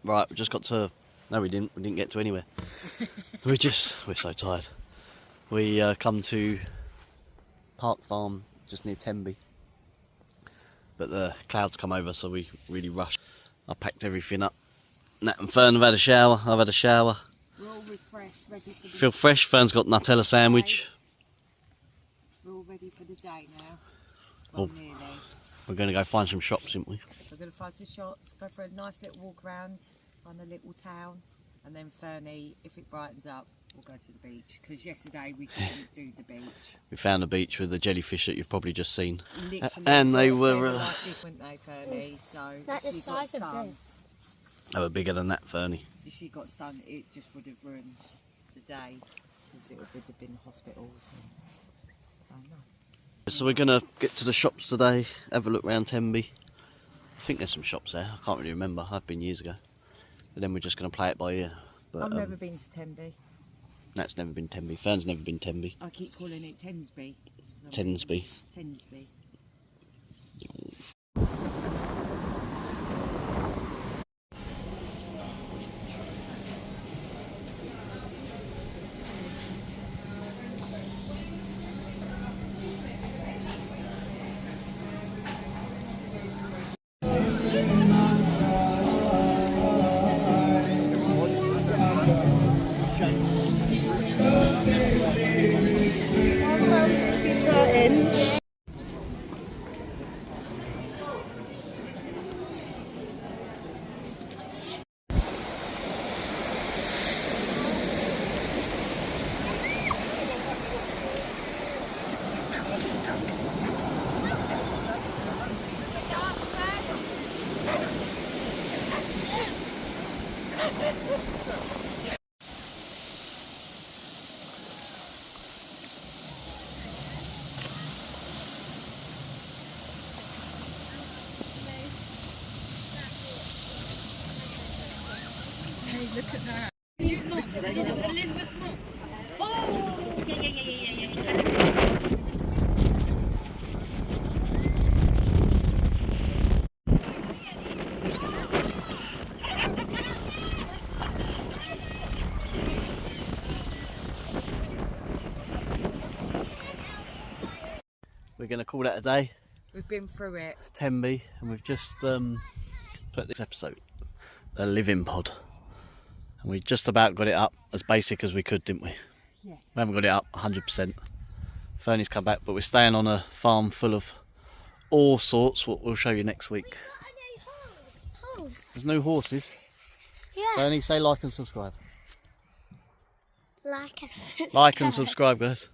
Right, we just got to... No, we didn't get to anywhere. We're so tired. We come to Park Farm, just near Tenby. But the clouds come over, so we really rushed. I packed everything up. Nat and Fern have had a shower. I've had a shower. We're all refreshed, ready for the Feel fresh. Fern's got Nutella sandwich. We're all ready for the day now. Well, nearly. We're going to go find some shops, aren't we? We're going to find some shops, go for a nice little walk around on a little town, and then Fernie, if it brightens up, we'll go to the beach. Because yesterday we couldn't do the beach. We found a beach with the jellyfish that you've probably just seen. Literally, And they were like this, weren't they, Fernie? So like the she size got of stung. this. They were bigger than that, Fernie. If she got stung, it just would have ruined the day, because it would have been hospitals. And, I don't know. So we're going to get to the shops today, have a look around Tenby. I think there's some shops there, I can't really remember, I've been years ago. But then we're just going to play it by ear. But, I've never been to Tenby. Nat's never been Tenby, Fern's never been Tenby. I keep calling it Tensby. Tensby. Tensby. Hey, look at that. Elizabeth's mum. Oh, yeah. We're going to call that a day. We've been through it. Tenby, and we've just put this episode, the living pod. And we just about got it up as basic as we could, didn't we? Yeah. We haven't got it up 100%. Fernie's come back, but we're staying on a farm full of all sorts, what we'll show you next week. Horse. There's no horses. Yeah. Fernie, say like and subscribe. Like and subscribe. Like and subscribe, guys.